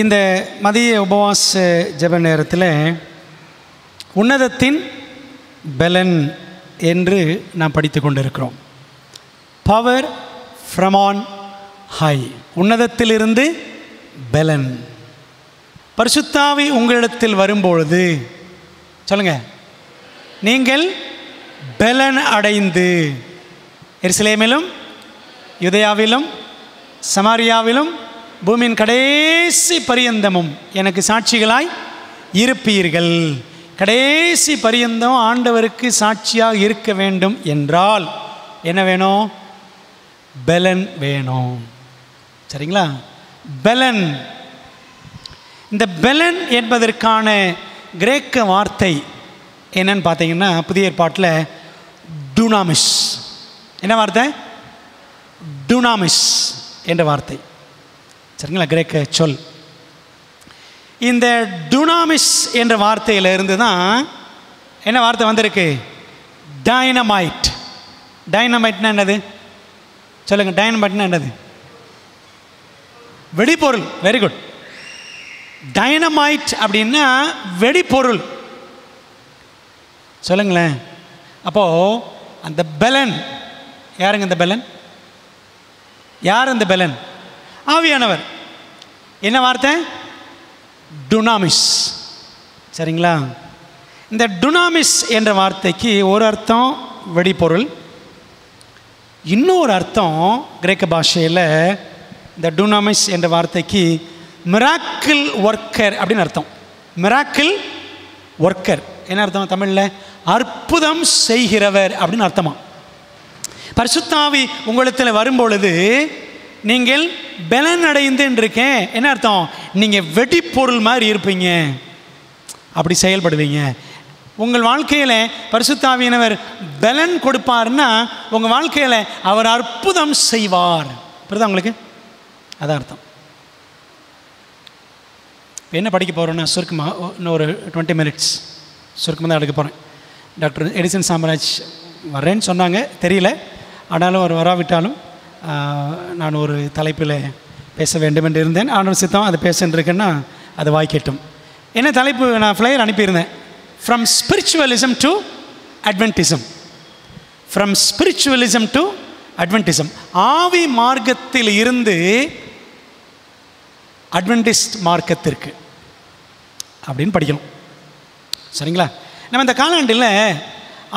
இந்த மதிய உபவாச ஜெப நேரத்தில் உன்னதத்தின் பலன் என்று நாம் படித்து கொண்டிருக்கிறோம். பவர் ஃப்ரம் ஆன் ஹை, உன்னதத்திலிருந்து பலன். பரிசுத்த ஆவி உங்களிடத்தில் வரும்பொழுது சொல்லுங்க, நீங்கள் பலன் அடைந்து எருசலேமிலும் யூதேயாவிலும் சமாரியாவிலும் பூமியின் கடைசி பரியந்தமும் எனக்கு சாட்சிகளாய் இருப்பீர்கள். கடைசி பரியந்தம் ஆண்டவருக்கு சாட்சியாக இருக்க வேண்டும் என்றால் என்ன வேணும்? பலன் வேணும். சரிங்களா? பலன். இந்த பலன் என்பதற்கான கிரேக்க வார்த்தை என்னன்னு பார்த்தீங்கன்னா, புதிய ஏற்பாட்டில் டுனாமிஸ். என்ன வார்த்தை? டுனாமிஸ் என்ற வார்த்தை. சரிங்களா? கிரேக்க சொல். இந்த டுனாமிஸ் என்ற வார்த்தையிலிருந்து தான் என்ன வார்த்தை வந்திருக்கு? டைனமைட். டைனமைட்னா என்னது சொல்லுங்கள்? டைனமைட்னா என்னது? வெடிப்பொருள். Very good. டைனமைட் அப்படின்னா வெடிப்பொருள். சொல்லுங்களேன். அப்போது அந்த பலன் யாருங்க? இந்த பலன் யார்? அந்த பலன் ஆவியானவர். என்ன வார்த்தை? டுனாமிஸ். சரிங்களா? இந்த டுனாமிஸ் என்ற வார்த்தைக்கு ஒரு அர்த்தம் வெடிப்பொருள், இன்னொரு அர்த்தம் கிரேக்க பாஷையில் இந்த டுனாமிஸ் என்ற வார்த்தைக்கு மிராக்கிள் ஒர்க்கர் அப்படின்னு அர்த்தம். மிராக்கிள் ஒர்க்கர் என்ன அர்த்தம் தமிழில்? அற்புதம் செய்கிறவர் அப்படின்னு அர்த்தமா. பரிசுத்த ஆவி உங்களிடத்தில் வரும்பொழுது நீங்கள் பலன் அடைந்து இருக்கேன். என்ன அர்த்தம்? நீங்கள் வெடிப்பொருள் மாதிரி இருப்பீங்க, அப்படி செயல்படுவீங்க. உங்கள் வாழ்க்கையில் பரிசுத்த ஆவியானவர் பலன் கொடுப்பார்னா உங்கள் வாழ்க்கையில் அவர் அற்புதம் செய்வார். புரியுதா உங்களுக்கு? அதான் அர்த்தம். என்ன படிக்க போகிறோன்னா சுருக்கமாக இன்னொரு 20 minutes சுருக்கமாக தான் எடுக்க போகிறேன். டாக்டர் எடிசன் சாம்ராஜ் வரேன்னு சொன்னாங்க, தெரியல. ஆனாலும் அவர் வராவிட்டாலும் நான் ஒரு தலைப்பில் பேச வேண்டும் என்று இருந்தேன். ஆண்டவர் சித்தம் அது பேசுன்றிருக்கேன்னா அது வாய்க்கட்டும். என்ன தலைப்பு? நான் ஃப்ளையர் அனுப்பியிருந்தேன். From spiritualism to Adventism. From spiritualism to Adventism. ஆவி மார்க்கத்தில் இருந்து அட்வென்டிஸ்ட் மார்க்கத்திற்கு அப்படின்னு படிக்கணும். சரிங்களா? நம்ம இந்த காலாண்டில்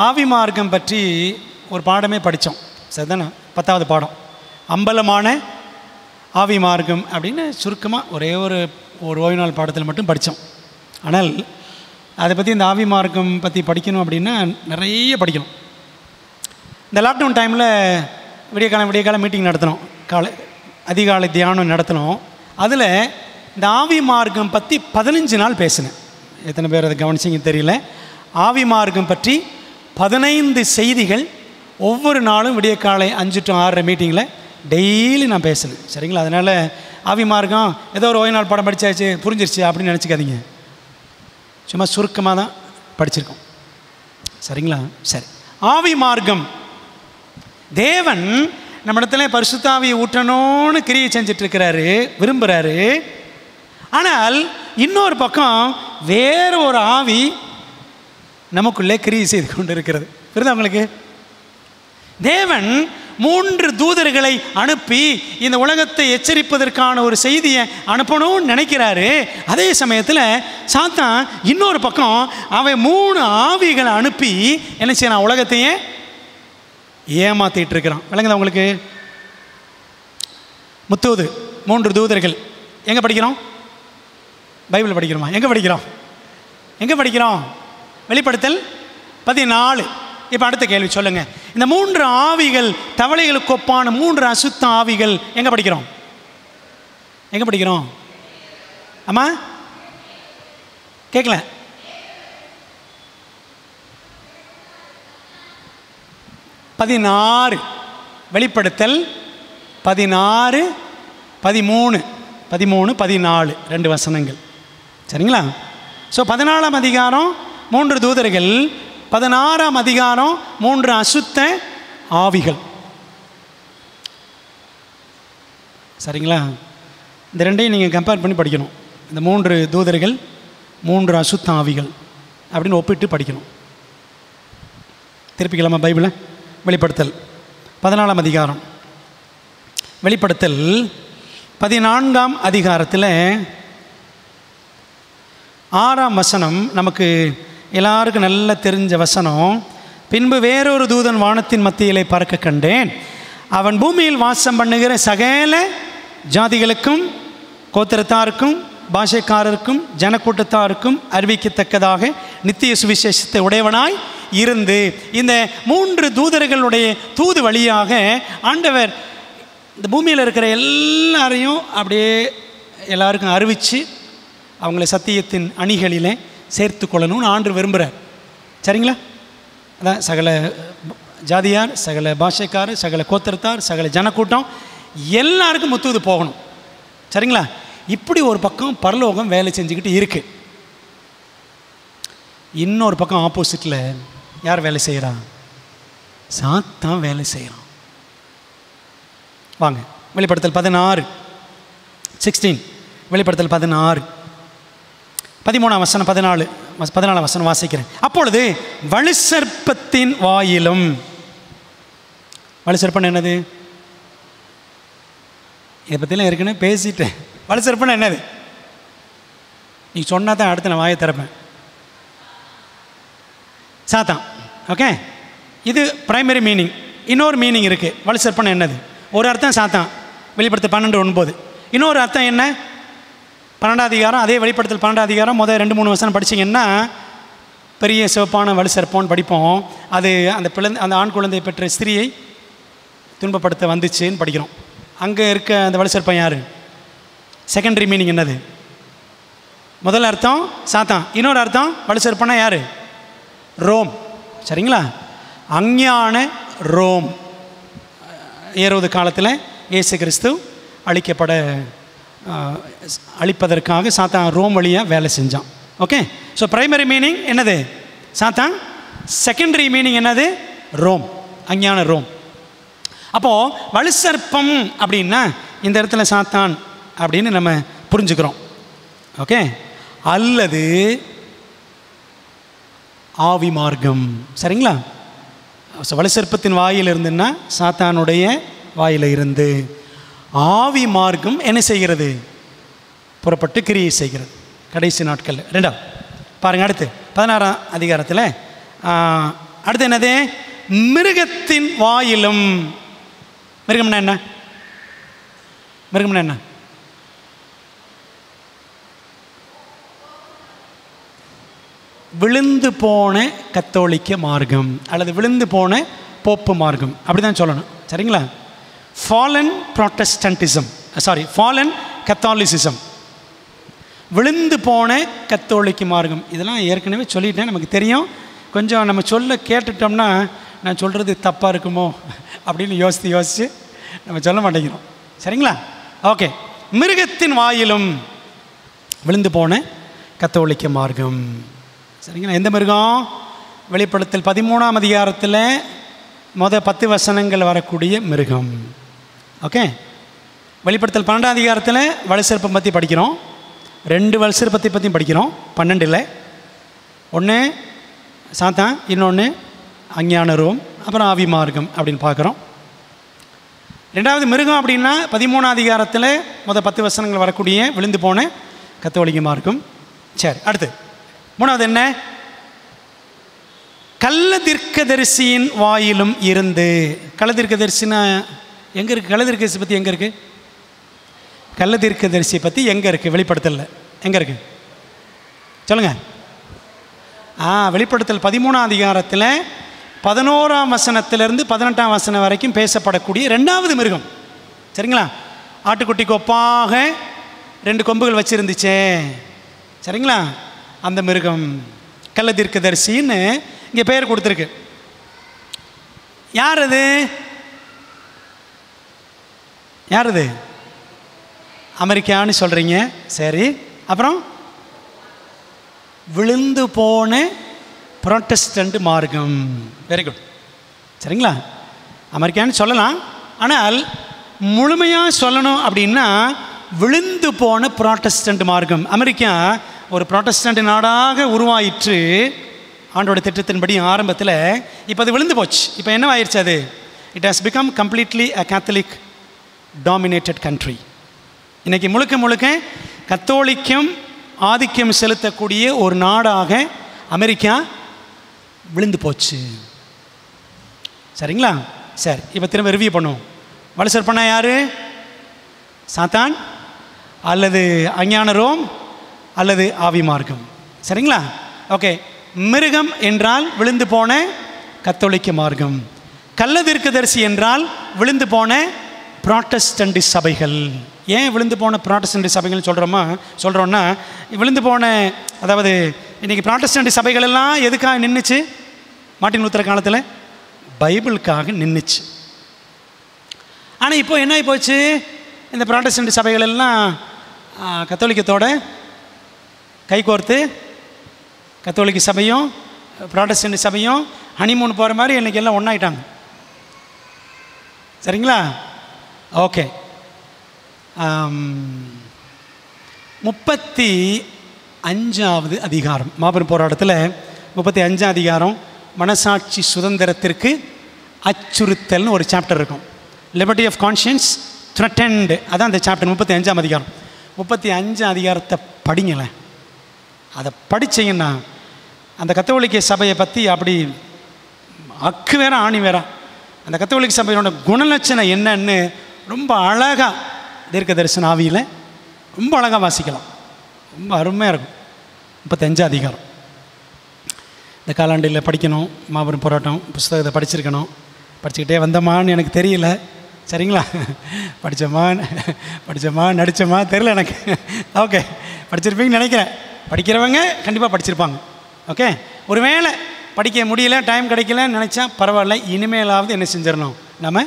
ஆவி மார்க்கம் பற்றி ஒரு பாடமே படித்தோம். சரிதானே? 10வது பாடம் அம்பலமான ஆவி மார்க்கம் அப்படின்னு சுருக்கமாக ஒரே ஒரு ஓய்வு நாள் பாடத்தில் மட்டும் படித்தோம். ஆனால் அதை பற்றி இந்த ஆவி மார்க்கம் பற்றி படிக்கணும் அப்படின்னா நிறைய படிக்கணும். இந்த லாக்டவுன் டைமில் விடிய கால மீட்டிங் நடத்தினோம், அதிகாலை தியானம் நடத்தினோம். அதில் இந்த ஆவி மார்க்கம் பற்றி 15 நாள் பேசினேன். எத்தனை பேர் அதை கவனிச்சிங்க தெரியல. ஆவி மார்க்கம் பற்றி 15 செய்திகள் ஒவ்வொரு நாளும் விடிய காலை 5 to 6 மீட்டிங்கில் டெய்லி நான் பேசினேன். சரிங்களா? அதனால் ஆவி மார்க்கம் ஏதோ ஒரு ஓய்வு நாள் படம் படித்தாச்சு புரிஞ்சிருச்சு அப்படின்னு நினச்சிக்காதீங்க. சும்மா சுருக்கமாக தான் படிச்சிருக்கோம். சரிங்களா? சரி. ஆவி மார்க்கம், தேவன் நம்ம இடத்துல பரிசுத்த ஆவியை ஊற்றணும்னு கிரியை செஞ்சிட்ருக்கிறாரு, விரும்புகிறாரு. ஆனால் இன்னொரு பக்கம் வேறு ஒரு ஆவி நமக்குள்ளே கிரியை செய்து கொண்டு இருக்கிறது. புரியுதா உங்களுக்கு? தேவன் 3 தூதர்களை அனுப்பி இந்த உலகத்தை எச்சரிப்பதற்கான ஒரு செய்தியை அனுப்பணும்னு நினைக்கிறாரு. அதே சமயத்தில் சாத்தான் இன்னொரு பக்கம் அவன் 3 ஆவிகளை அனுப்பி என்ன செய்யறான்? உலகத்தையே ஏமாத்திட்டு இருக்கிறான். விளங்குதா உங்களுக்கு? முத்தூது 3 தூதர்கள் எங்கே படிக்கிறோம்? பைபிள் படிக்கிறோமா? எங்கே படிக்கிறோம்? வெளிப்படுத்தல் 14. இப்போ அடுத்த கேள்வி சொல்லுங்க. இந்த 3 ஆவிகள், தவளைகளுக்கு ஒப்பான 3 அசுத்த ஆவிகள் எங்கே படிக்கிறோம்? ஆமா, கேட்கல. வெளிப்படுத்தல் 16, 13, 14 2 வசனங்கள். சரிங்களா? ஸோ 14ஆம் அதிகாரம் 3 தூதர்கள், 16ஆம் அதிகாரம் 3 அசுத்த ஆவிகள். சரிங்களா? இந்த ரெண்டையும் நீங்கள் கம்பேர் பண்ணி படிக்கணும். இந்த 3 தூதர்கள் 3 அசுத்த ஆவிகள் அப்படின்னு ஒப்பிட்டு படிக்கணும். திருப்பிக்கலாமா பைபிளை? வெளிப்படுத்தல் 14ஆம் அதிகாரம். வெளிப்படுத்தல் 14ஆம் அதிகாரத்தில் 6ஆம் வசனம் நமக்கு எல்லாருக்கும் நல்லா தெரிஞ்ச வசனம். பின்பு வேறொரு தூதன் வானத்தின் மத்தியிலே பறக்க கண்டேன். அவன் பூமியில் வாசம் பண்ணுகிற சகல ஜாதிகளுக்கும், கோத்திரத்தாருக்கும், பாஷைக்காரருக்கும், ஜனக்கூட்டத்தாருக்கும் அறிவிக்கத்தக்கதாக நித்திய சுவிசேஷத்தை உடையவனாய் இருந்து இந்த 3 தூதர்களுடைய தூது வழியாக ஆண்டவர் இந்த பூமியில் இருக்கிற எல்லாரையும் அப்படியே எல்லாருக்கும் அறிவித்து அவங்கள சத்தியத்தின் அணிகளிலே சேர்த்து கொள்ளணும்னு ஆண்டவர் விரும்புகிறார். சரிங்களா? அதான் சகல ஜாதியார், சகல பாஷைக்காரர், சகல கோத்திரத்தார், சகல ஜனக்கூட்டம் எல்லாருக்கும் முத்துவது போகணும். சரிங்களா? இப்படி ஒரு பக்கம் பரலோகம் வேலை செஞ்சுக்கிட்டு இருக்கு. இன்னொரு பக்கம் ஆப்போசிட்டில் யார் வேலை செய்கிறா? சாத்தான் வேலை செய்கிறான். வாங்க வெளிப்படுத்தல் 16 வெளிப்படுத்தல் 16 13ஆம் வசனம் 14ஆம் வசனம் வாசிக்கிறேன். அப்பொழுது வலுசர்ப்பத்தின் வாயிலும், வலுசர்ப்பம் என்னது? இதை பற்றிலாம் ஏற்கனவே பேசிட்டேன். வலுசர்ப்பம் என்னது? நீ சொன்னா தான் அடுத்து நான் வாயை திறப்பேன். சாத்தான். ஓகே, இது பிரைமரி மீனிங். இன்னொரு மீனிங் இருக்குது. வலுசர்ப்பம் என்னது? ஒரு அர்த்தம் சாத்தான், வெளிப்படுத்தல் 12:9. இன்னொரு அர்த்தம் என்ன? 12ஆம் அதிகாரம், அதே வெளிப்படுத்தல் 12ஆம் அதிகாரம் முதல் 2-3 வசனம் படிச்சிங்கன்னா பெரிய சிவப்பான வலுசர்ப்பம்னு படிப்போம். அது அந்த ஆண் குழந்தை பெற்ற ஸ்திரியை துன்பப்படுத்த வந்துச்சுன்னு படிக்கிறோம். அங்கே இருக்க அந்த வலுசர்ப்பம் யார்? செகண்டரி மீனிங் என்னது? முதல் அர்த்தம் சாத்தான், இன்னொரு அர்த்தம் வலுசர்ப்பம்னா யார்? ரோம். சரிங்களா? அஞ்ஞான ரோம். ஏரோது காலத்தில் இயேசு கிறிஸ்து அழிப்பதற்காக சாத்தான் ரோம் வழியாக வேலை செஞ்சான். ஓகே, ஸோ பிரைமரி மீனிங் என்னது? சாத்தான். செகண்டரி மீனிங் என்னது? ரோம், அஞ்ஞான ரோம். அப்போது வலுசர்ப்பம் அப்படின்னா இந்த இடத்துல சாத்தான் அப்படின்னு நம்ம புரிஞ்சுக்கிறோம். ஓகே, அல்லது ஆவி மார்க்கம். சரிங்களா? வலுசர்ப்பத்தின் வாயில் இருந்துன்னா சாத்தானுடைய வாயில் இருந்து ஆவி மார்க்கம் என்ன செய்கிறது? புறப்பட்டு கிரியை செய்கிறது கடைசி நாட்கள். 2ஆம் பாருங்க. அடுத்து 16ஆம் அதிகாரத்தில் அடுத்து என்னது? மிருகத்தின் வாயிலும். மிருகம்னா என்ன? மிருகம்னா என்ன? விழுந்து போன கத்தோலிக்க மார்க்கம் அல்லது விழுந்து போன போப்பு மார்க்கம், அப்படி தான் சொல்லணும். சரிங்களா? ஃபாலன் ப்ராட்டஸ்டன்டிசம், ஃபாலன் கத்தாலிசிசம், விழுந்து போன கத்தோலிக்க மார்க்கம். இதெல்லாம் ஏற்கனவே சொல்லிட்டேன், நமக்கு தெரியும். கொஞ்சம் நம்ம சொல்ல கேட்டுட்டோம்னா நான் சொல்கிறது தப்பாக இருக்குமோ அப்படின்னு யோசித்து நம்ம சொல்ல மாட்டேங்கிறோம். சரிங்களா? ஓகே, மிருகத்தின் வாயிலும் விழுந்து போன கத்தோலிக்க மார்க்கம். சரிங்களா? எந்த மிருகம்? வெளிப்படுத்தல் 13ஆம் அதிகாரத்தில் முதல் 10 வசனங்கள் வரக்கூடிய மிருகம். ஓகே, வெளிப்படுத்தல் 12ஆம் அதிகாரத்தில் வலுசர்ப்பம் பற்றி படிக்கிறோம். 2 வலுசர்ப்பத்தை பற்றியும் படிக்கிறோம். 12 ஒன்று சாத்தான், இன்னொன்று அஞ்ஞான ரோம், அப்புறம் ஆவி மார்க்கம் அப்படின்னு பார்க்குறோம். 2வது மிருகம் அப்படின்னா 13ஆம் அதிகாரத்தில் முதல் 10 வசனங்கள் வரக்கூடிய விழுந்து போன கத்தோலிக்க மார்க்கம். சரி, அடுத்து 3வது என்ன? கள்ளதீர்க்கதரிசியின் வாயிலும் இருந்து. கள்ளதீர்க்கதரிசினா எங்கே இருக்குது? கள்ளதீர்க்கதரிசி பற்றி எங்கே இருக்குது? கள்ளதீர்க்கதரிசி பற்றி எங்கே இருக்குது? வெளிப்படுத்தல எங்கே இருக்குது சொல்லுங்கள். வெளிப்படுத்தல் 13ஆம் அதிகாரத்தில் 11ஆம் வசனத்திலிருந்து 18ஆம் வசனம் வரைக்கும் பேசப்படக்கூடிய 2வது மிருகம். சரிங்களா? ஆட்டுக்குட்டிக்கு ஒப்பாக 2 கொம்புகள் வச்சுருந்துச்சே. சரிங்களா? அந்த மிருகம் கள்ளதீர்க்கதரிசின்னு இங்கே பெயர் கொடுத்துருக்கு. யார் அது? யார் அது? அமெரிக்கான்னு சொல்கிறீங்க. சரி, அப்புறம் விழுந்து போன புரோட்டஸ்டன்ட் மார்க்கம். Very good. சரிங்களா? அமெரிக்கான்னு சொல்லலாம். ஆனால் முழுமையாக சொல்லணும் அப்படின்னா விழுந்து போன புராட்டஸ்டன்ட் மார்க்கம். அமெரிக்கா ஒரு புராட்டஸ்டன்ட் நாடாக உருவாயிற்று ஆண்டோட திட்டத்தின்படி ஆரம்பத்தில். இப்போ அது விழுந்து போச்சு. இப்போ என்ன ஆயிடுச்சு? அது it has become completely a Catholic dominated country. இன்றைக்கி முழுக்க முழுக்க கத்தோலிக்கம் ஆதிக்கம் செலுத்தக்கூடிய ஒரு நாடாக அமெரிக்கா விழுந்து போச்சு. சரிங்களா? சரி, இப்போ திரும்ப ரிவ்யூ பண்ணுவோம். வலுசர் பண்ண யார்? சாத்தான் அல்லது அஞ்ஞான ரோம் அல்லது ஆவி மார்க்கம். சரிங்களா? ஓகே. மிருகம் என்றால் விழுந்து போன கத்தோலிக்க மார்க்கம். கள்ளதீர்க்கதரிசி என்றால் விழுந்து போன புராட்டஸ்டன்ட் சபைகள். ஏன் விழுந்து போன புராட்டஸ்டன்ட் சபைகள் சொல்கிறோன்னா விழுந்து போன, அதாவது இன்றைக்கி புராட்டஸ்டன்ட் சபைகள் எல்லாம் எதுக்காக நின்றுச்சு? மார்ட்டின் லூத்தர் காலத்தில் பைபிளுக்காக நின்றுச்சு. ஆனால் இப்போ என்ன ஆகி போச்சு? இந்த புராட்டஸ்டன்ட் சபைகள் எல்லாம் கத்தோலிக்கத்தோட கைகோர்த்து கத்தோலிக்க சபையும் புராட்டஸ்டன்ட் சபையும் ஹனிமூன் போகிற மாதிரி இன்றைக்கி எல்லாம் ஒன்றாயிட்டாங்க. சரிங்களா? ஓகே. 35வது அதிகாரம் மாபெரும் போராட்டத்தில் 35ஆம் அதிகாரம் மனசாட்சி சுதந்திரத்திற்கு அச்சுறுத்தல்னு ஒரு சாப்டர் இருக்கும். லிபர்ட்டி ஆஃப் கான்ஷியன்ஸ் த்ரெட்டன்டு, அதான் அந்த சாப்டர் 35ஆம் அதிகாரம். 35ஆம் அதிகாரத்தை படிங்களேன். அதை படித்தீங்கன்னா அந்த கத்தோலிக்க சபையை பற்றி அப்படி அக்கு வேற ஆணி வேற அந்த கத்தோலிக்க சபையோட குணலட்சணம் என்னன்னு ரொம்ப அழகாக தீர்க்க தரிசன ஆவியில் ரொம்ப அழகாக வாசிக்கலாம். ரொம்ப அருமையாக இருக்கும். 35ஆம் அதிகாரம் இந்த காலாண்டில் படிக்கணும். மாபெரும் போராட்டம் புஸ்தகத்தை படிச்சிருக்கணும். படிச்சுக்கிட்டே வந்தோமான்னு எனக்கு தெரியல. சரிங்களா? படித்தோமா நடித்தோமா தெரியல எனக்கு. ஓகே, படிச்சிருப்பீங்கன்னு நினைக்கிறேன். படிக்கிறவங்க கண்டிப்பாக படிச்சிருப்பாங்க. ஓகே, ஒருவேளை படிக்க முடியல, டைம் கிடைக்கலன்னு நினச்சா பரவாயில்ல. இனிமேலாவது என்ன செஞ்சிடணும்? நம்ம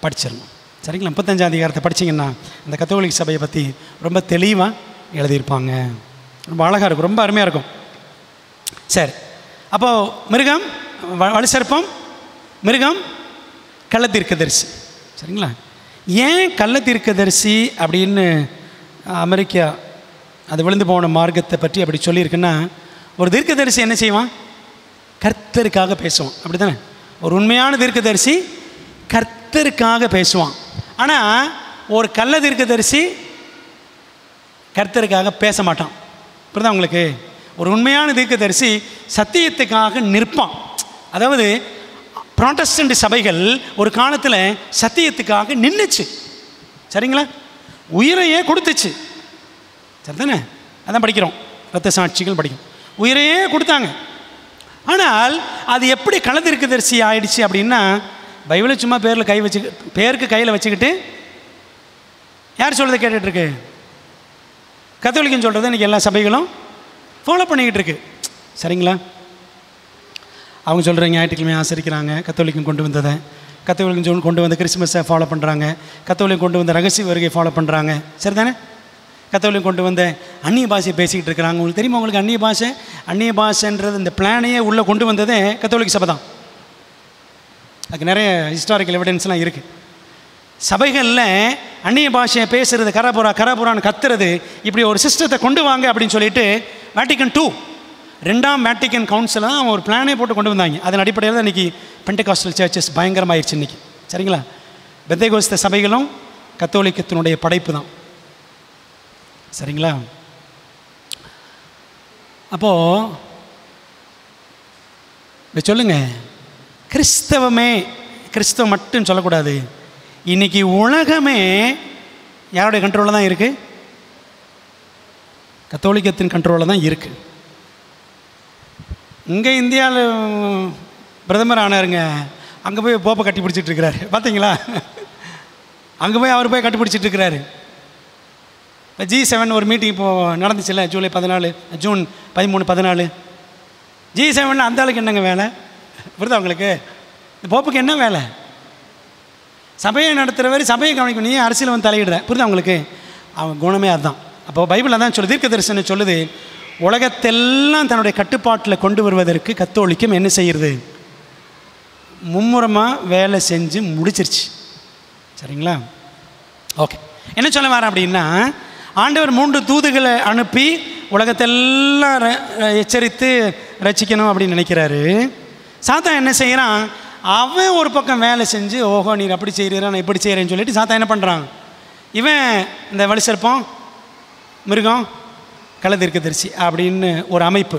படிச்சிடணும். சரிங்களா? 35ஆம் அதிகாரத்தை படிச்சிங்கன்னா அந்த கத்தோலிக்க சபையை பற்றி ரொம்ப தெளிவாக எழுதியிருப்பாங்க. ரொம்ப அழகாக இருக்கும், ரொம்ப அருமையாக இருக்கும். சரி, அப்போது மிருகம் வலுசர்ப்பம், மிருகம் கள்ளத்தீர்க்கதரிசி. சரிங்களா? ஏன் கள்ளத்தீர்க்கதரிசி அப்படின்னு அமெரிக்கா அது விழுந்து போன மார்க்கத்தை பற்றி அப்படி சொல்லியிருக்குன்னா, ஒரு தீர்க்கதரிசி என்ன செய்வான்? கர்த்தருக்காக பேசுவான். அப்படி தானே? ஒரு உண்மையான தீர்க்கதரிசி கர்த்தருக்காக பேசுவான். ஆனால் ஒரு கள்ள தீர்க்கதரிசி கர்த்தருக்காக பேச மாட்டான். புரியுதா உங்களுக்கு? ஒரு உண்மையான தீர்க்கதரிசி சத்தியத்துக்காக நிற்பான். அதாவது புராட்டஸ்டன்ட் சபைகள் ஒரு காலத்தில் சத்தியத்துக்காக நின்றுச்சு. சரிங்களா? உயிரையே கொடுத்துச்சு. சரிதானே? அதான் படிக்கிறோம், இரத்த சாட்சிகள் படிக்கிறோம். உயிரையே கொடுத்தாங்க. ஆனால் அது எப்படி கள்ளத்தீர்க்கதரிசி ஆயிடுச்சு அப்படின்னா, பைபிளை சும்மா பேருக்கு கையில் வச்சுக்கிட்டு யார் சொல்கிறத கேட்டுட்ருக்கு? கத்தோலிக்கன் சொல்கிறத இன்றைக்கி எல்லா சபைகளும் ஃபாலோ பண்ணிக்கிட்டு இருக்கு. சரிங்களா? அவங்க சொல்கிற ஞாயிற்றுக்கிழமை ஆசரிக்கிறாங்க, கத்தோலிக்கன் கொண்டு வந்ததை. கத்தோலிக்கன் கொண்டு வந்த கிறிஸ்மஸை ஃபாலோ பண்ணுறாங்க. கத்தோலிக்கன் கொண்டு வந்த ரகசிய வருகை ஃபாலோ பண்ணுறாங்க. சரிதானே? கத்தோலிக்கன் கொண்டு வந்த அந்நிய பாஷையை பேசிக்கிட்டு இருக்கிறாங்க. உங்களுக்கு தெரியுமா? உங்களுக்கு அந்நிய பாஷைன்றது இந்த பிளானையே உள்ளே கொண்டு வந்ததே கத்தோலிக்க சபை தான். அதுக்கு நிறைய ஹிஸ்டாரிக்கல் எவிடன்ஸ்லாம் இருக்குது. சபைகளில் அந்நிய பாஷையை பேசுகிறது, கரபுரான்னு கத்துறது, இப்படி ஒரு சிஸ்டத்தை கொண்டு வாங்க அப்படின்னு சொல்லிட்டு வேட்டிக்கன் II, 2ஆம் வேட்டிக்கன் கவுன்சில் தான் ஒரு பிளானே போட்டு கொண்டு வந்தாங்க. அதன் அடிப்படையில் தான் இன்றைக்கி பெண்டகாஸ்டல் சர்ச்சஸ் பயங்கரமாகிடுச்சு இன்றைக்கி. சரிங்களா? பெந்தேகோஸ்தே சபைகளும் கத்தோலிக்கத்தினுடைய படைப்பு தான். சரிங்களா? அப்போது சொல்லுங்கள், கிறிஸ்தவம் மட்டும் சொல்லக்கூடாது. இன்றைக்கி உலகமே யாருடைய கண்ட்ரோலில் தான் இருக்குது? கத்தோலிக்கத்தின் கண்ட்ரோலில் தான் இருக்குது. இங்கே இந்தியாவில் பிரதமர் ஆனாருங்க, அங்கே போய் போப்பை கட்டி பிடிச்சிட்டு இருக்கிறாரு. பார்த்தீங்களா? அங்கே போய் அவர் போய் கட்டி பிடிச்சிட்டு இருக்கிறாரு. இப்போ G7 ஒரு மீட்டிங் இப்போது நடந்துச்சுல்ல, ஜூன் 13, 14. G7 அந்த ஆளுக்கு என்னங்க வேலை? புரியுதா உங்களுக்கு? இந்த போப்புக்கு என்ன வேலை? சபையை நடத்துகிறவர் சபையை கவனிக்கணும். நீ அரசியல் வந்து தலையிடுற. புரியுதா உங்களுக்கு? அவன் குணமே அதுதான். அப்போ பைபிள் அதான் சொல்லுது, தீர்க்க தரிசனம் சொல்லுது, உலகத்தெல்லாம் தன்னுடைய கட்டுப்பாட்டில் கொண்டு வருவதற்கு கத்தோலிக்கம் என்ன செய்கிறது? மும்முரமாக வேலை செஞ்சு முடிச்சிருச்சு. சரிங்களா? ஓகே. என்ன சொல்ல வரேன் அப்படின்னா, ஆண்டவர் 3 தூதுகளை அனுப்பி உலகத்தெல்லாம் எச்சரித்து ரட்சிக்கணும் அப்படின்னு நினைக்கிறாரு. சாத்தான் என்ன செய்கிறான், அவன் ஒரு பக்கம் வேலை செஞ்சு, ஓஹோ நீர் அப்படி செய்கிறா நான் இப்படி செய்கிறேன்னு சொல்லிட்டு சாத்தான் என்ன பண்ணுறான், இவன் இந்த வலுசற்பம், மிருகம், கள்ளத்தீர்க்கதரிசி அப்படின்னு ஒரு அமைப்பு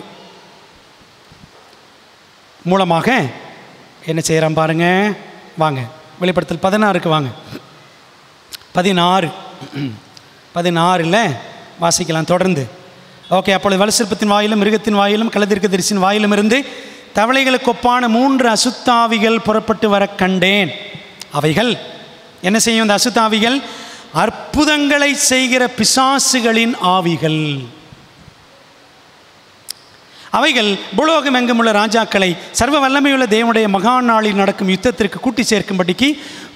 மூலமாக என்ன செய்கிறான் பாருங்க. வாங்க வெளிப்படுத்தல் 16க்கு வாங்க. 16 வாசிக்கலாம் தொடர்ந்து. ஓகே. அப்பொழுது வலுசற்பத்தின் வாயிலும் மிருகத்தின் வாயிலும் கள்ளத்தீர்க்கதரிசியின் வாயிலும் இருந்து தவளைகளுக்கு ஒப்பான 3 அசுத்தாவிகள் புறப்பட்டு வர கண்டேன். அவைகள் என்ன செய்யும்? இந்த அசுத்தாவிகள் அற்புதங்களை செய்கிற பிசாசுகளின் ஆவிகள். அவைகள் பூலோகம் எங்கும் உள்ள ராஜாக்களை சர்வ வல்லமையுள்ள தேவனுடைய மகா நாளில் நடக்கும் யுத்தத்திற்கு கூட்டி சேர்க்கும்படிக்கு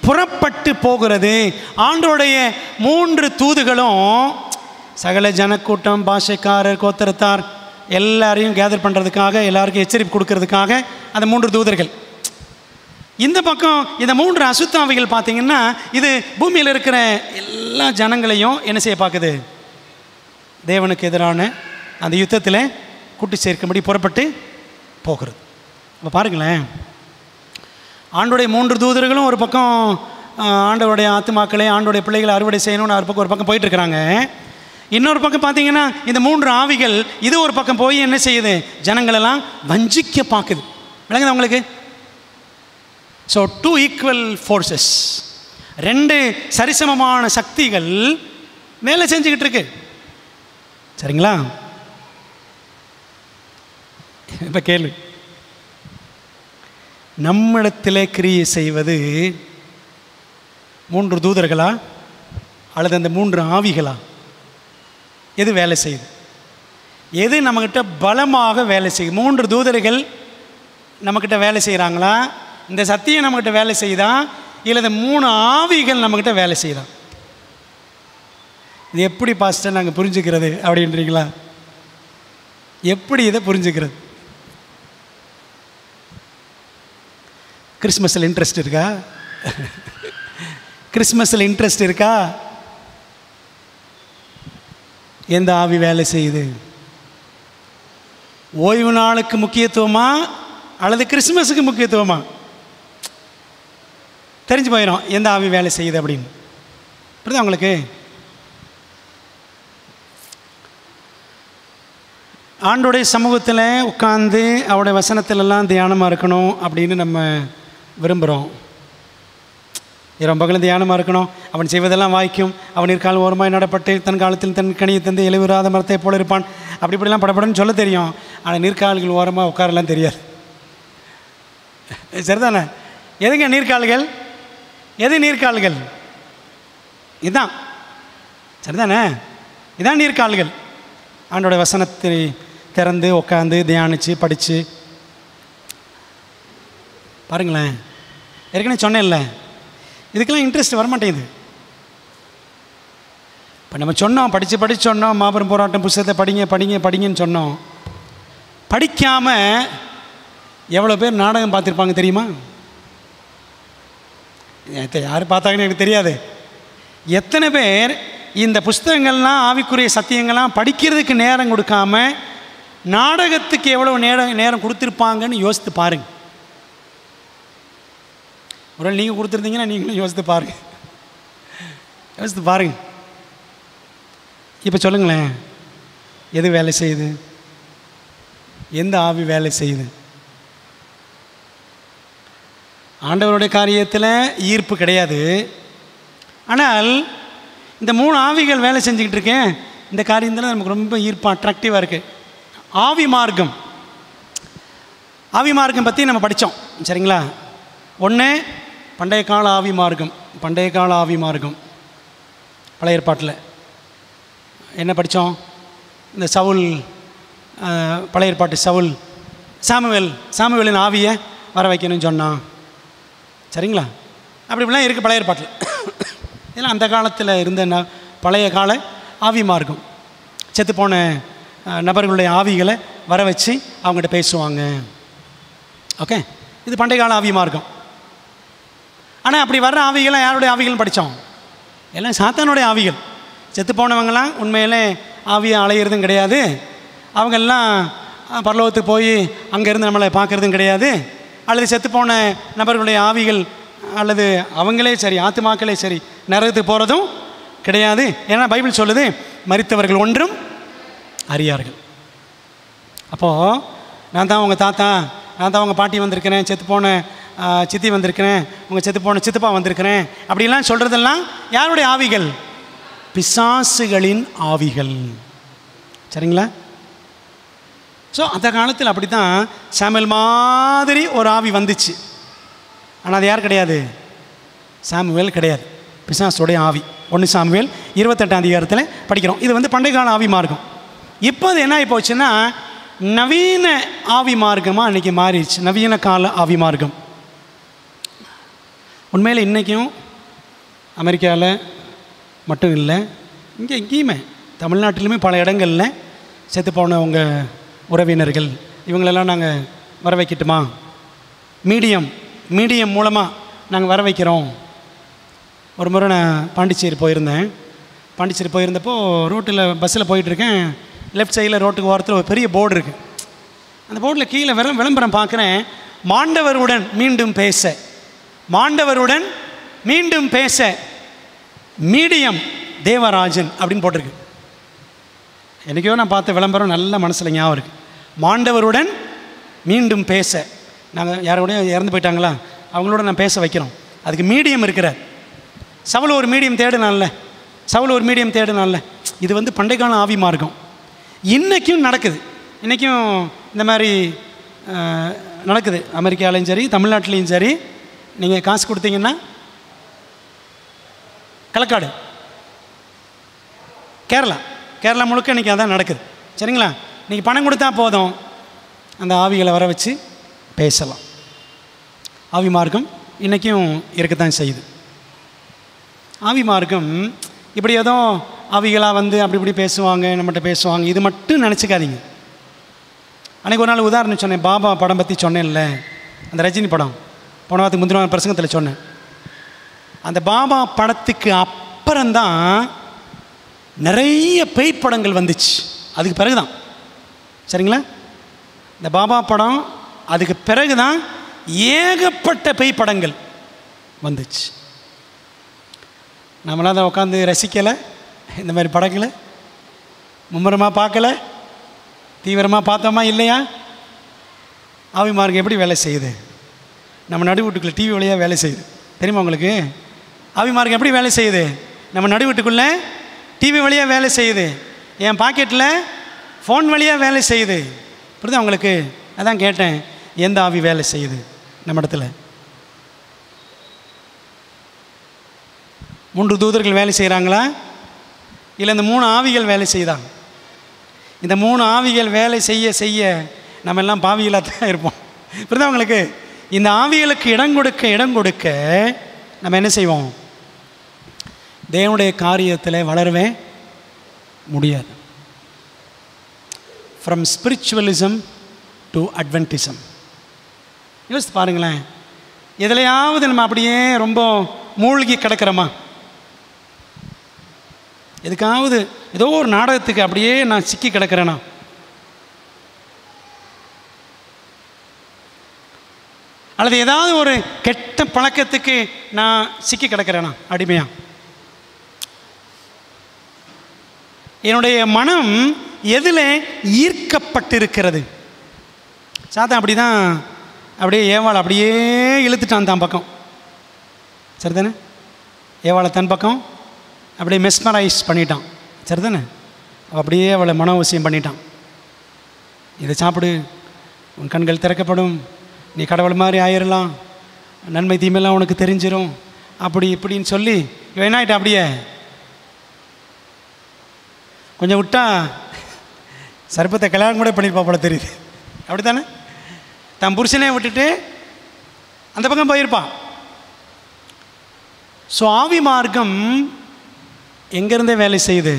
புறப்பட்டு போகிறது. ஆண்டோடைய 3 தூதுகளும் சகல ஜனக்கூட்டம், பாஷைக்காரர், கோத்திரத்தார் எல்லாரையும் கேதர் பண்ணுறதுக்காக, எல்லாருக்கும் எச்சரிப்பு கொடுக்கறதுக்காக அந்த 3 தூதர்கள். இந்த பக்கம் இந்த 3 அசுத்தாவிகள் பார்த்தீங்கன்னா, இது பூமியில் இருக்கிற எல்லா ஜனங்களையும் என்ன செய்ய பார்க்குது, தேவனுக்கு எதிரான அந்த யுத்தத்தில் கூட்டி சேர்க்கும்படி புறப்பட்டு போகிறது. இப்போ பாருங்களேன், ஆண்டோடைய 3 தூதர்களும் ஒரு பக்கம் ஆண்டவருடைய ஆத்துமாக்களை, ஆண்டோடைய பிள்ளைகளை அறுவடை செய்யணும்னு ஒரு பக்கம் போயிட்டுருக்கிறாங்க. இன்னொரு பக்கம் பார்த்தீங்கன்னா இந்த 3 ஆவிகள் இது ஒரு பக்கம் போய் என்ன செய்யுது, ஜனங்களெல்லாம் வஞ்சிக்க பார்க்குது. விளங்குது உங்களுக்கு? ஸோ 2 ஈக்குவல் ஃபோர்ஸஸ், 2 சரிசமமான சக்திகள் வேலை செஞ்சுக்கிட்டு இருக்கு. சரிங்களா? இப்போ கேள்வி, நம்மிடத்திலே கிரியை செய்வது 3 தூதர்களா அல்லது அந்த 3 ஆவிகளா? எது வேலை செய்யுது? எது நம்மக்கிட்ட பலமாக வேலை செய்யுது? 3 தூதர்கள் நம்மக்கிட்ட வேலை செய்கிறாங்களா, இந்த சத்தியம் நம்மக்கிட்ட வேலை செய்யுதா, இல்லை இந்த 3 ஆவிகள் நம்மக்கிட்ட வேலை செய்யுதா? இது எப்படி பாஸ்டர் நாங்கள் புரிஞ்சுக்கிறது அப்படின்றீங்களா? எப்படி இதை புரிஞ்சுக்கிறது? கிறிஸ்மஸில் இன்ட்ரெஸ்ட் இருக்கா? கிறிஸ்மஸில் இன்ட்ரெஸ்ட் இருக்கா? எந்த ஆவி வேலை செய்யுது? ஓய்வு நாளுக்கு முக்கியத்துவமா அல்லது கிறிஸ்மஸுக்கு முக்கியத்துவமா? தெரிஞ்சு போயிடும் எந்த ஆவி வேலை செய்யுது அப்படின்னு. புரியுதா உங்களுக்கு? ஆண்டோடைய சமூகத்தில் உட்கார்ந்து அவருடைய வசனத்திலெல்லாம் தியானமாக இருக்கணும் அப்படின்னு நம்ம விரும்புகிறோம். இரவு பகலும் தியானமாக இருக்கணும். அவன் செய்வதெல்லாம் வாய்க்கும், அவன் இருக்கால் ஓரமாய் நடப்பட்டு தன் காலத்தில் தன் கனியை தந்து எழுவிராத மரத்தை போல இருப்பான், அப்படி இப்படிலாம் படப்படன்னு சொல்ல தெரியும். ஆனால் நீர்க்கால்கள் ஓரமாக உட்காரலாம் தெரியாது. சரிதானே? எதுங்க நீர்க்கால்கள்? எது நீர்க்கால்கள்? இதுதான். சரிதானே? இதான் நீர்க்கால்கள். ஆண்டோட வசனத்தை திறந்து உட்காந்து தியானித்து படித்து பாருங்களேன். ஏற்கனவே சொன்னேன்ல, இதுக்கெல்லாம் இன்ட்ரெஸ்ட் வரமாட்டேங்குது. இப்போ நம்ம சொன்னோம், படித்து சொன்னோம், மாபெரும் போராட்டம் புத்தகத்தை படிங்கன்னு சொன்னோம். படிக்காமல் எவ்வளோ பேர் நாடகம் பார்த்துருப்பாங்க தெரியுமா? யார் பார்த்தாங்கன்னு எனக்கு தெரியாது. எத்தனை பேர் இந்த புஸ்தகங்கள்லாம், ஆவிக்குரிய சத்தியங்கள்லாம் படிக்கிறதுக்கு நேரம் கொடுக்காம நாடகத்துக்கு எவ்வளோ நேரம் கொடுத்துருப்பாங்கன்னு யோசித்து பாருங்க. ஒரு நீங்கள் கொடுத்துருந்தீங்கன்னா நீங்களும் யோசித்து பாருங்க. இப்போ சொல்லுங்களேன், எது வேலை செய்யுது? எந்த ஆவி வேலை செய்யுது? ஆண்டவருடைய காரியத்தில் ஈர்ப்பு கிடையாது. ஆனால் இந்த 3 ஆவிகள் வேலை செஞ்சுக்கிட்டு இருக்கேன். இந்த காரியத்தில் நமக்கு ரொம்ப ஈர்ப்பாக அட்ராக்டிவாக இருக்குது. ஆவி மார்க்கம் பற்றி நம்ம படித்தோம். சரிங்களா? ஒன்று பண்டைய கால ஆவி மார்க்கம். பழைய ஏற்பாட்டில் என்ன படித்தோம்? இந்த சவுல், பழைய ஏற்பாட்டு சவுல் சாமுவேலின் ஆவியை வர வைக்கணும்னு சொன்னான். சரிங்களா? அப்படி இப்படிலாம் இருக்குது பழைய ஏற்பாட்டில். இதெல்லாம் அந்த காலத்தில் இருந்த பழைய கால ஆவி மார்க்கம். செத்துப்போன நபர்களுடைய ஆவிகளை வர வச்சு அவங்ககிட்ட பேசுவாங்க. ஓகே, இது பண்டைய கால ஆவி மார்க்கம். ஆனால் அப்படி வர்ற ஆவிகளை யாருடைய ஆவிகள்னு படித்தோம்? எல்லாம் சாத்தானுடைய ஆவிகள். செத்து போனவங்களாம் உண்மையிலே ஆவியை அலையிறதும் கிடையாது. அவங்கெல்லாம் பரலோகத்துக்கு போய் அங்கேருந்து நம்மளை பார்க்குறதும் கிடையாது. அல்லது செத்துப்போன நபர்களுடைய ஆவிகள் அல்லது அவங்களே சரி, ஆத்துமாக்களே சரி, நரகத்துக்கு போகிறதும் கிடையாது. ஏன்னா பைபிள் சொல்லுது, மரித்தவர்கள் ஒன்றும் அறியார்கள். அப்போது நான் தான் உங்கள் தாத்தா, நான் தான் உங்கள் பாட்டி வந்திருக்கிறேன், செத்துப்போன சித்தி வந்திருக்கிறேன், உங்கள் செத்துப்போன சித்தப்பா வந்திருக்கிறேன் அப்படிலாம் சொல்கிறதெல்லாம் யாருடைய ஆவிகள்? பிசாசுகளின் ஆவிகள். சரிங்களா? ஸோ அந்த காலத்தில் அப்படி தான் சாமுவேல் மாதிரி ஒரு ஆவி வந்துச்சு. ஆனால் அது யார் கிடையாது? சாமுவேல் கிடையாது, பிசாசுடைய ஆவி. 1 சாமுவேல் 28ஆம் அதிகாரத்தில் படிக்கிறோம். இது பண்டைய கால ஆவி மார்க்கம். இப்போ அது என்ன ஆகி போச்சுன்னா நவீன ஆவி மார்க்கமாக இன்றைக்கி மாறிடுச்சு. நவீன கால ஆவி மார்க்கம். உண்மையில் இன்றைக்கும் அமெரிக்காவில் மட்டும் இல்லை, எங்கேயுமே தமிழ்நாட்டிலுமே பல இடங்களில் செத்து போனவங்க உறவினர்கள் இவங்களெல்லாம் நாங்கள் வர வைக்கட்டுமா, மீடியம் மூலமாக நாங்கள் வர வைக்கிறோம். ஒரு முறை நான் பாண்டிச்சேரி போயிருந்தப்போ ரோட்டில் பஸ்ஸில் போயிட்டுருக்கேன். லெஃப்ட் சைடில் ரோட்டுக்கு ஓரத்தில் ஒரு பெரிய போர்டு இருக்குது. அந்த போர்டில் கீழே விளம்பரம் பார்க்குறேன், மாண்டவருடன் மீண்டும் பேச, மாண்டவருடன் மீண்டும் பேச மீடியம் தேவராஜன் அப்படின்னு போட்டிருக்கு. என்றைக்கோ நான் பார்த்த விளம்பரம் நல்ல மனசில் ஞாபகம் இருக்குது. மாண்டவருடன் மீண்டும் பேச, நாங்கள் யாரோடையும் இறந்து போயிட்டாங்களா அவங்களோட நான் பேச வைக்கிறோம். அதுக்கு மீடியம் இருக்கிறார். சவுல் ஒரு மீடியம் தேடினால இது பண்டைய கால ஆவி மார்க்கம். இன்றைக்கும் நடக்குது. இன்றைக்கும் இந்த மாதிரி நடக்குது. அமெரிக்காலையும் சரி, தமிழ்நாட்டிலையும் சரி. நீங்கள் காசு கொடுத்தீங்கன்னா களக்காடு, கேரளா முழுக்க இன்றைக்கி அதான் நடக்குது. சரிங்களா? நீங்கள் பணம் கொடுத்தா போதும், அந்த ஆவிகளை வர வச்சு பேசலாம். ஆவி மார்க்கம் இன்றைக்கும் இருக்கத்தான் செய்யுது. ஆவி மார்க்கம் இப்படி ஏதோ ஆவிகளாக அப்படி இப்படி பேசுவாங்க, நம்மகிட்ட பேசுவாங்க, இது மட்டும் நினச்சிக்காதீங்க. அன்றைக்கி ஒரு நாள் உதாரணம் சொன்னேன், பாபா படம் பற்றி சொன்னேன்ல, அந்த ரஜினி படம் போன வாரத்துக்கு முந்தின பிரசங்கத்தில் சொன்னேன். அந்த பாபா படத்துக்கு அப்புறம்தான் நிறைய பேய் படங்கள் வந்துச்சு. அதுக்கு பிறகு தான், சரிங்களா, இந்த பாபா படம் அதுக்கு பிறகு தான் ஏகப்பட்ட பேய் படங்கள் வந்துச்சு. நம்மளாம் அதை உட்காந்து ரசிக்கலை. இந்த மாதிரி படங்களை மும்முரமாக பார்க்கல, தீவிரமாக பார்த்தோமா இல்லையா? ஆவி மார்க்கம் எப்படி வேலை செய்யுது? நம்ம நடு வீட்டுக்குள்ளே டிவி வழியாக வேலை செய்யுது. தெரியுமா உங்களுக்கு? ஆவி மார்க்கம் எப்படி வேலை செய்யுது? நம்ம நடு வீட்டுக்குள்ளே டிவி வழியாக வேலை செய்யுது, என் பாக்கெட்டில் ஃபோன் வழியாக வேலை செய்யுது. புரியுதா உங்களுக்கு? அதான் கேட்டேன், எந்த ஆவி வேலை செய்யுது நம்ம இடத்துல? 3 தூதர்கள் வேலை செய்கிறாங்களா, இல்லை இந்த 3 ஆவிகள் வேலை செய்தாங்க? இந்த 3 ஆவிகள் வேலை செய்ய நம்ம எல்லாம் பாவிகளாக தான் இருப்போம். புரியுதா உங்களுக்கு? இந்த ஆவிகளுக்கு இடம் கொடுக்க நம்ம என்ன செய்வோம்? தேவனுடைய காரியத்தில் வளரவே முடியாது. From spiritualism to Adventism. யோசித்து பாருங்களேன், எதுலையாவது நம்ம அப்படியே ரொம்ப மூழ்கி கிடக்கிறோமா? எதுக்காவது ஏதோ ஒரு நாடகத்துக்கு அப்படியே நான் சிக்கி கிடக்கிறேனா? அல்லது ஏதாவது ஒரு கெட்ட பழக்கத்துக்கு நான் சிக்கி கிடக்கிறேனா அடிமையா? என்னுடைய மனம் எதில் ஈர்க்கப்பட்டிருக்கிறது? சாத்தான் அப்படி தான் அப்படியே ஏவாளை அப்படியே இழுத்துட்டான் தான் பக்கம். சரிதானே? ஏவாளை தன் பக்கம் அப்படியே மெஸ்மரைஸ் பண்ணிட்டான். சரிதானே? அப்படியே அவளை மனோவசியம் பண்ணிட்டான். இதை சாப்பிடு, உன் கண்கள் திறக்கப்படும், நீ கடவுள் மாதிரி ஆயிடலாம், நன்மை தீமையெல்லாம் உனக்கு தெரிஞ்சிடும், அப்படி இப்படின்னு சொல்லி இவன் என்ன ஆகிட்டா, அப்படியே கொஞ்சம் விட்டா சர்ப்பத்தை கல்யாணம் கூட பண்ணியிருப்பா போல தெரியுது. அப்படி தானே? தன் புருஷனே விட்டுட்டு அந்த பக்கம் போயிருப்பான். ஸோ ஆவி மார்க்கம் எங்கேருந்தே வேலை செய்யுது?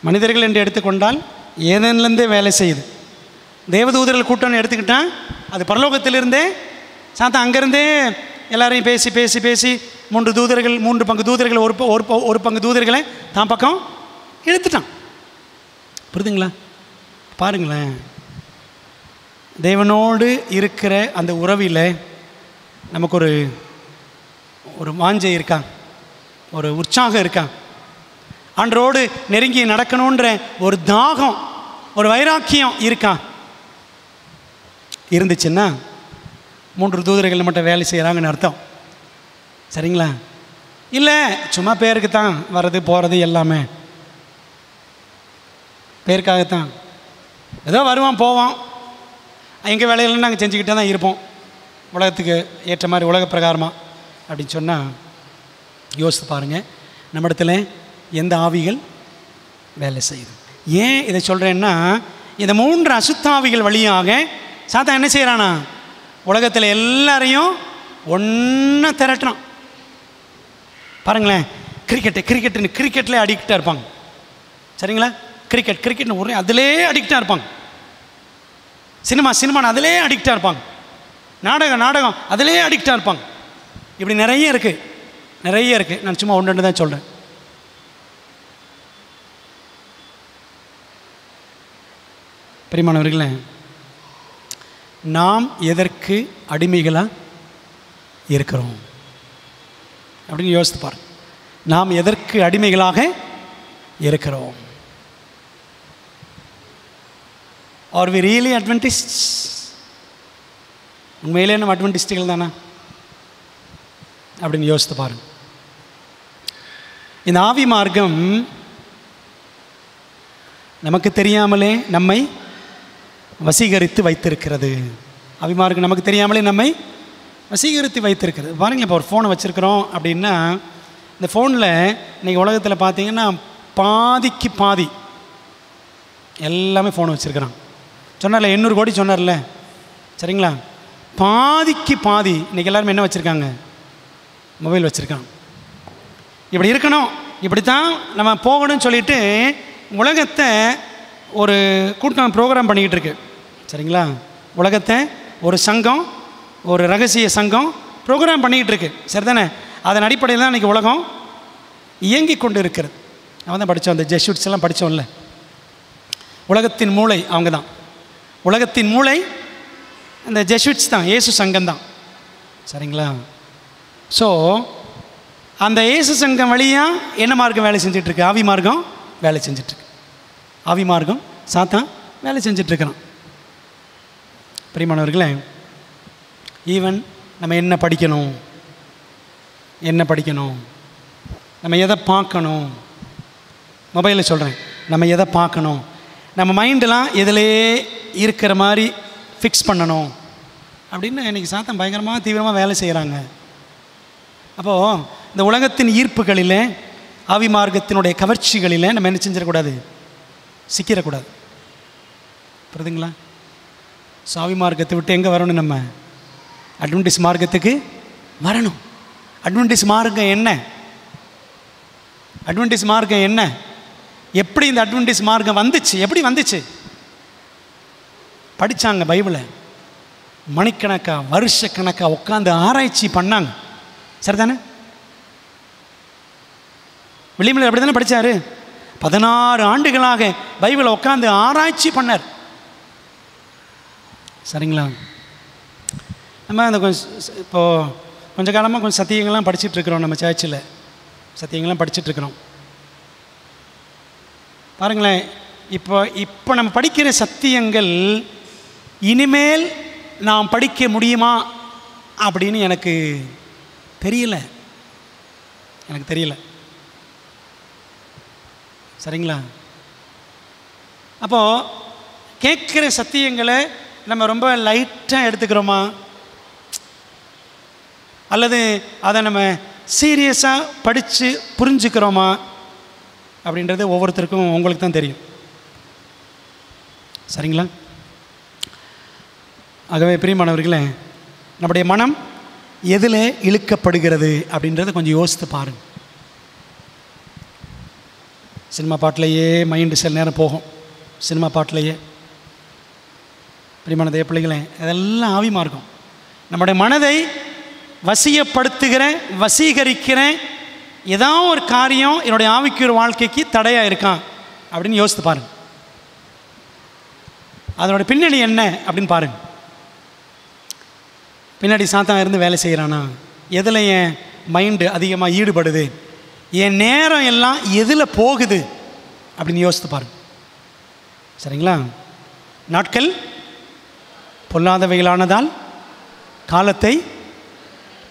மனிதர்கள் என்று எடுத்துக்கொண்டால் ஏதேனிலேருந்தே வேலை செய்யுது. தேவதூதர்கள் கூட்டம்னு எடுத்துக்கிட்டால் அது பரலோகத்திலிருந்தே சாத்தான் அங்கேருந்தே எல்லாரையும் பேசி பேசி பேசி 3 பங்கு தூதர்கள் ஒரு பங்கு தூதர்களை தான் பக்கம் இழுத்துட்டான். புரியுதுங்களா? பாருங்களேன், தேவனோடு இருக்கிற அந்த உறவில் நமக்கு ஒரு வாஞ்சை இருக்கா, ஒரு உற்சாகம் இருக்கா, ஆண்டரோடு நெருங்கி நடக்கணுன்ற ஒரு தாகம், ஒரு வைராக்கியம் இருக்கா? இருந்துச்சுன்னா 3 தூதர்கள் மட்டும் வேலை செய்கிறாங்கன்னு அர்த்தம். சரிங்களா? இல்லை, சும்மா பேருக்கு தான் வர்றது போகிறது, எல்லாமே பேருக்காகத்தான். ஏதோ வருவான் போவான், எங்கள் வேலையில நாங்கள் செஞ்சுக்கிட்டே தான் இருப்போம், உலகத்துக்கு ஏற்ற மாதிரி உலக பிரகாரமாக அப்படின்னு சொன்னால் யோசித்து பாருங்கள், நம்ம இடத்துல எந்த ஆவிகள் வேலை செய்யுது. ஏன் இதை சொல்கிறேன்னா, இந்த 3 அசுத்தாவிகள் வழியாக சாத்தான் என்ன செய்கிறானா, உலகத்தில் எல்லாரையும் ஒன்றா திரட்டுறான். பாருங்களேன், கிரிக்கெட்டில் அடிக்டாக இருப்பாங்க. சரிங்களா? கிரிக்கெட்னு ஒரே அதிலே அடிக்டாக இருப்பாங்க. சினிமான்னு அதிலே அடிக்டாக இருப்பாங்க. நாடகம் அதிலே அடிக்டாக இருப்பாங்க. இப்படி நிறைய இருக்குது. நான் சும்மா 1-2 தான் சொல்கிறேன். பிரியமானவர்களே, நாம் எதற்கு அடிமைகளாக இருக்கிறோம் அப்படின்னு யோசித்து பாருங்க. நாம் எதற்கு அடிமைகளாக இருக்கிறோம்? Are we really Adventists? உண்மையிலே நம்ம அட்வென்டிஸ்டுகள் தானே அப்படின்னு யோசித்து பாருங்க. இந்த ஆவி மார்க்கம் நமக்கு தெரியாமலே நம்மை வசீகரித்து வைத்திருக்கிறது. ஆவி மார்க்கம் நமக்கு தெரியாமலே நம்மை வசீகரித்து வைத்திருக்கிறது. பாருங்களேன், இப்போ ஒரு ஃபோனை வச்சுருக்கிறோம் அப்படின்னா, இந்த ஃபோனில் இன்றைக்கி உலகத்தில் பார்த்தீங்கன்னா பாதிக்கு பாதி எல்லாமே ஃபோன் வச்சுருக்கிறான். சொன்னார்ல 800 கோடி சொன்னார்ல, சரிங்களா? பாதிக்கு பாதி இன்றைக்கி எல்லாருமே என்ன வச்சுருக்காங்க? மொபைல் வச்சுருக்காங்க. இப்படி இருக்கணும், இப்படித்தான் நம்ம போகணும்னு சொல்லிட்டு உலகத்தை ஒரு கூட்டம் ப்ரோக்ராம் பண்ணிக்கிட்டு இருக்கு. சரிங்களா? உலகத்தை ஒரு சங்கம், ஒரு ரகசிய சங்கம் ப்ரோக்ராம் பண்ணிக்கிட்டு இருக்கு. சரிதானே? அதன் அடிப்படையில் தான் இன்றைக்கி உலகம் இயங்கி கொண்டு இருக்கிறது. அவன் தான் படித்தோம், அந்த ஜெஸ்யூட்ஸ் எல்லாம் படித்தோம்ல. உலகத்தின் மூளை அவங்க தான். உலகத்தின் மூளை அந்த ஜெஸ்யூட்ஸ் தான், இயேசு சங்கம் தான். சரிங்களா? ஸோ அந்த இயேசு சங்கம் வழியாக என்ன மார்க்கம் வேலை செஞ்சிட்ருக்கு? ஆவி மார்க்கம் வேலை செஞ்சிட்ருக்கு. ஆவி மார்க்கம் சாத்தான் வேலை செஞ்சிட்ருக்கிறான். பிரியமானவர்களே, ஈவன் நம்ம என்ன படிக்கணும், நம்ம எதை பார்க்கணும், மொபைலில் சொல்கிறேன், நம்ம எதை பார்க்கணும், நம்ம மைண்டெலாம் எதிலே இருக்கிற மாதிரி ஃபிக்ஸ் பண்ணணும் அப்படின்னு இன்றைக்கி சாத்தான் பயங்கரமாக தீவிரமாக வேலை செய்கிறாங்க. அப்போது இந்த உலகத்தின் ஈர்ப்புகளில், ஆவி மார்க்கத்தினுடைய கவர்ச்சிகளில் நம்ம என்ன செஞ்சிடக்கூடாது? சிக்கிடக்கூடாது. புரியுதுங்களா? ஸோ ஆவி மார்க்கத்தை விட்டு எங்கே வரணும்? நம்ம அட்வென்டிஸ் மார்க்கத்துக்கு வரணும். அட்வென்டிஸ் மார்க்கம் என்ன? எப்படி இந்த அட்வென்டிஸ் மார்க்கம் வந்துச்சு? எப்படி வந்துச்சு? படித்தாங்க பைபிளை, மணிக்கணக்காக வருஷக்கணக்காக உட்காந்து ஆராய்ச்சி பண்ணாங்க. சரிதானே? வில்லியமில் அப்படி தானே படித்தார். 16 ஆண்டுகளாக பைபிளை உட்காந்து ஆராய்ச்சி பண்ணார். சரிங்களா? நம்ம அந்த கொஞ்சம் காலமாக கொஞ்சம் சத்தியங்கள்லாம் படிச்சுட்ருக்குறோம். நம்ம சர்ச்சில் சத்தியங்கள்லாம் படிச்சுட்ருக்குறோம். பாருங்களேன், இப்போ நம்ம படிக்கிற சத்தியங்கள் இனிமேல் நாம் படிக்க முடியுமா அப்படின்னு எனக்கு தெரியல. சரிங்களா? அப்போது கேட்குற சத்தியங்களை நம்ம ரொம்ப லைட்டாக எடுத்துக்கிறோமா, அல்லது அதை நம்ம சீரியஸாக படித்து புரிஞ்சுக்கிறோமா அப்படின்றது ஒவ்வொருத்தருக்கும் உங்களுக்கு தான் தெரியும். சரிங்களா? ஆகவே பிரியமானவர்களே, நம்முடைய மனம் எதில் இழுக்கப்படுகிறது அப்படின்றத கொஞ்சம் யோசித்து பாருங்கள். சினிமா பாட்டிலேயே மைண்டு சில நேரம் போகும். சினிமா பாட்டிலேயே பிரியமான தேவ பிள்ளைகளே, அதெல்லாம் ஆவி மார்க்கம். நம்முடைய மனதை வசியப்படுத்துகிறேன், வசீகரிக்கிறேன், ஏதாவது ஒரு காரியம் என்னுடைய ஆவிக்குரிய வாழ்க்கைக்கு தடையாக இருக்கான் அப்படின்னு யோசித்து பாருங்கள். அதனோட பின்னணி என்ன அப்படின்னு பாருங்கள். பின்னாடி சாத்தான் இருந்து வேலை செய்கிறானா? எதில் என் மைண்டு அதிகமாக ஈடுபடுது? என் நேரம் எல்லாம் எதில் போகுது அப்படின்னு யோசித்து பாருங்கள். சரிங்களா? நாட்கள் பொல்லாதவைகளானதால் காலத்தை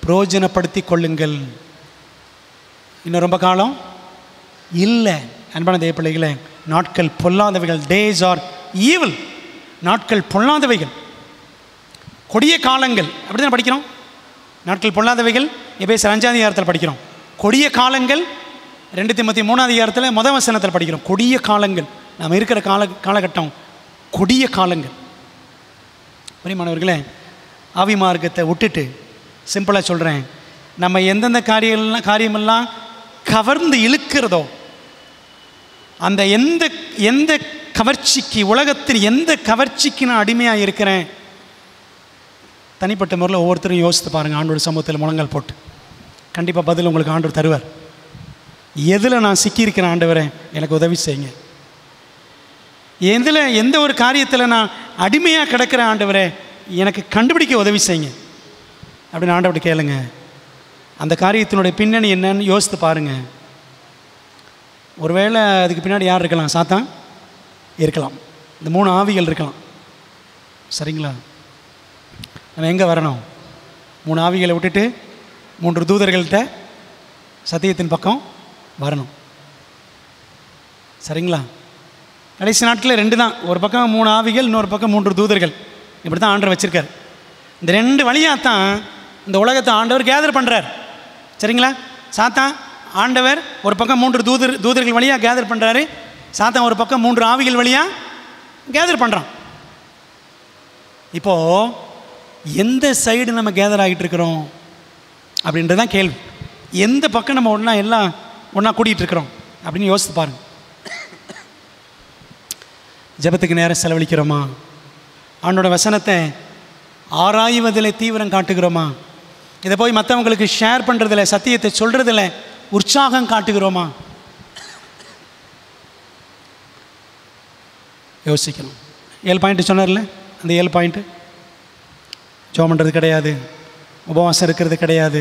பிரயோஜனப்படுத்தி கொள்ளுங்கள். இன்னும் ரொம்ப காலம் இல்லை. அன்பான தேவ பிள்ளைகளே, நாட்கள் பொல்லாதவைகள். Days or evil. நாட்கள் பொல்லாதவைகள், கொடிய காலங்கள். அப்படி தான் படிக்கிறோம். நாட்கள் பொல்லாதவைகள் எபேசியர் 5ஆம் அதிகாரத்தில் படிக்கிறோம். கொடிய காலங்கள் 2 தீமோத்தேயு 3ஆம் அதிகாரத்தில் முதல் வசனத்தில் படிக்கிறோம். கொடிய காலங்கள். நாம் இருக்கிற காலகட்டம் கொடிய காலங்கள். பிரியமானவர்களே, ஆவி மார்க்கத்தை விட்டுட்டு சிம்பிளாக சொல்கிறேன், நம்ம எந்தெந்த காரியமெல்லாம் கவர்ந்து இழுக்கிறதோ, அந்த எந்த கவர்ச்சிக்கு, உலகத்தில் எந்த கவர்ச்சிக்கு நான் அடிமையாக இருக்கிறேன், தனிப்பட்ட முறையில் ஒவ்வொருத்தரும் யோசித்து பாருங்கள். ஆண்டோட சமூகத்தில் முழங்கால் போட்டு கண்டிப்பாக பதில் உங்களுக்கு ஆண்டவர் தருவார். எதில் நான் சிக்கியிருக்கிறேன் ஆண்டவரே, எனக்கு உதவி செய்யுங்க. எந்த ஒரு காரியத்தில் நான் அடிமையாக கிடக்கிறேன் ஆண்டவரே, எனக்கு கண்டுபிடிக்க உதவி செய்யுங்க அப்படின்னு ஆண்டவர்கிட்ட கேளுங்க. அந்த காரியத்தினுடைய பின்னணி என்னன்னு யோசித்து பாருங்கள். ஒருவேளை அதுக்கு பின்னாடி யார் இருக்கலாம்? சாத்தான் இருக்கலாம். இந்த 3 ஆவிகள் இருக்கலாம். சரிங்களா? நம்ம எங்கே வரணும்? 3 ஆவிகளை விட்டுட்டு 3 தூதர்கள்ட்ட சத்தியத்தின் பக்கம் வரணும். சரிங்களா? கடைசி நாட்களில் 2 தான். ஒரு பக்கம் 3 ஆவிகள், இன்னொரு பக்கம் 3 தூதர்கள். இப்படி தான் ஆண்டவர் வச்சுருக்கார். இந்த 2 வழியாக தான் இந்த உலகத்தை ஆண்டவர் கேதர் பண்ணுறார். சரிங்களா? சாத்தான் ஆண்டவர் ஒரு பக்கம் 3 தூதர்கள் வழியாக கேதர் பண்ணுறாரு. சாத்தான் ஒரு பக்கம் 3 ஆவிகள் வழியாக கேதர் பண்ணுறான். இப்போது எந்த சைடு நம்ம கேதர் ஆகிட்டு இருக்கிறோம் அப்படின்றது தான் கேள்வி. எந்த பக்கம் நம்ம எல்லாம் ஒன்றா கூட்டிகிட்டு இருக்கிறோம் அப்படின்னு யோசித்து பாருங்கள். ஜெபத்துக்கு நேரம் செலவழிக்கிறோமா? ஆண்டோட வசனத்தை ஆராய்வதில் தீவிரம் காட்டுகிறோமா? இதை போய் மற்றவங்களுக்கு ஷேர் பண்ணுறதில்ல, சத்தியத்தை சொல்கிறதில்ல உற்சாகம் காட்டுகிறோமா? யோசிக்கணும். 7 பாயிண்ட் சொன்னார்ல, அந்த 7 பாயிண்ட்டு ஜெபம் பண்ணுறது கிடையாது, உபவாசம் இருக்கிறது கிடையாது,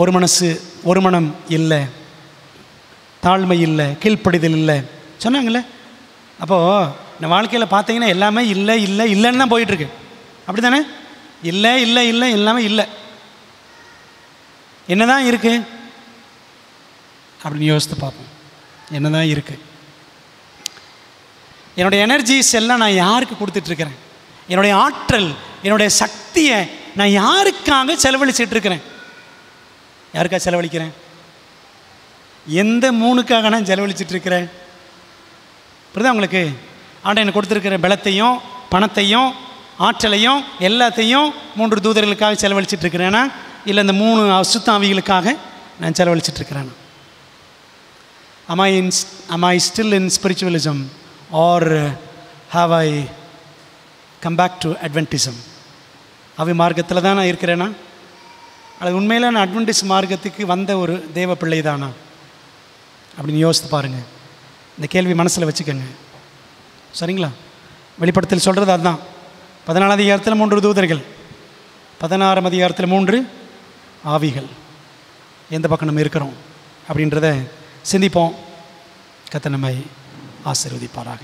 ஒரு மனசு ஒரு மனம் இல்லை, தாழ்மை இல்லை, கீழ்ப்படிதல் இல்லை சொன்னாங்கல்ல. அப்போது இந்த வாழ்க்கையில் பார்த்தீங்கன்னா எல்லாமே இல்லை இல்லை இல்லைன்னு தான் போயிட்டுருக்கு. அப்படி தானே? இல்லை இல்லை இல்லை எல்லாமே இல்லை. என்ன தான் இருக்குது அப்படின்னு யோசித்து பார்ப்போம். என்ன தான் இருக்குது? என்னுடைய எனர்ஜிஸ் எல்லாம் நான் யாருக்கு கொடுத்துட்ருக்கிறேன்? என்னுடைய ஆற்றல், என்னுடைய சக்தியை நான் யாருக்காக செலவழிச்சிட்ருக்கிறேன்? யாருக்காக செலவழிக்கிறேன்? எந்த 3க்காக நான் செலவழிச்சிட்ருக்கிறேன்? புரியுதா உங்களுக்கு? ஆண்டவர் எனக்கு கொடுத்துருக்கிற பலத்தையும் பணத்தையும் ஆற்றலையும் எல்லாத்தையும் 3 தூதர்களுக்காக செலவழிச்சிட்ருக்கிறேன்னா, இல்லை இந்த 3 அசுத்த ஆவிகளுக்காக நான் செலவழிச்சிட்ருக்கிறேன்னா? am I still in spiritualism or have I come back to Adventism? ஆவி மார்க்கத்தில் தான் நான் இருக்கிறேன்னா, அது உண்மையில் நான் அட்வென்டிஸ் மார்க்கத்துக்கு வந்த ஒரு தேவ பிள்ளை தானா அப்படின்னு யோசித்து பாருங்கள். இந்த கேள்வி மனசில் வச்சுக்கோங்க. சரிங்களா? வெளிப்படுத்தல் சொல்கிறது அதுதான். 14ஆம் அதிகாரத்தில் 3 தூதர்கள், 16ஆம் அதிகாரத்தில் 3 ஆவிகள். எந்த பக்கம் நம்ம இருக்கிறோம் அப்படின்றத சிந்திப்போம். கர்த்தர் நம்மை ஆசீர்வதிப்பாராக.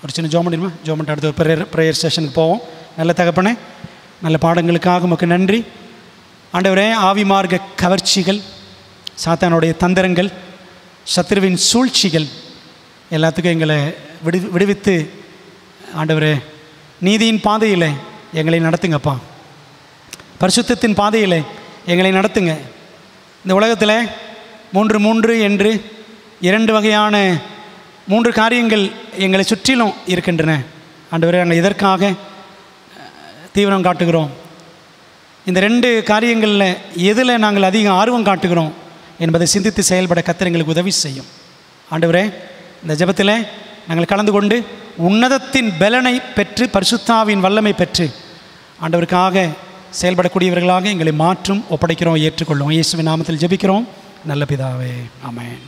ஒரு சின்ன ஜெபம் முடியுமா? ஜெபம் பண்ணிட்டு அடுத்த ஒரு ப்ரேயர் செஷனுக்கு போவோம். நல்ல தகப்பனே, நல்ல பாடங்களுக்காக உமக்கு நன்றி ஆண்டவரே. ஆவி மார்க்க கவர்ச்சிகள், சாத்தானுடைய தந்திரங்கள், சத்துருவின் சூழ்ச்சிகள் எல்லாத்துக்கும் எங்களை விடுவித்து ஆண்டவரே நீதியின் பாதையில் எங்களை நடத்துங்கப்பா. பரிசுத்தத்தின் பாதையில் எங்களை நடத்துங்க. இந்த உலகத்தில் 3 என்று 2 வகையான 3 காரியங்கள் எங்களை சுற்றிலும் இருக்கின்றன ஆண்டவரே. நாங்கள் இதற்காக தீவிரம் காட்டுகிறோம். இந்த 2 காரியங்களில் எதில் நாங்கள் அதிக ஆர்வம் காட்டுகிறோம் என்பதை சிந்தித்து செயல்பட கர்த்தர் எங்களுக்கு உதவி செய்யும் ஆண்டவரே. இந்த ஜெபத்தில் நாங்கள் கலந்து கொண்டு உன்னதத்தின் பலனை பெற்று பரிசுத்த ஆவியின் வல்லமை பெற்று ஆண்டவருக்காக செயல்படக்கூடியவர்களாக எங்களை மாற்றும், ஒப்படைக்கிறோம், ஏற்றுக்கொள்ளும். இயேசுவின் நாமத்தில் ஜெபிக்கிறோம் நல்ல பிதாவே, ஆமென்.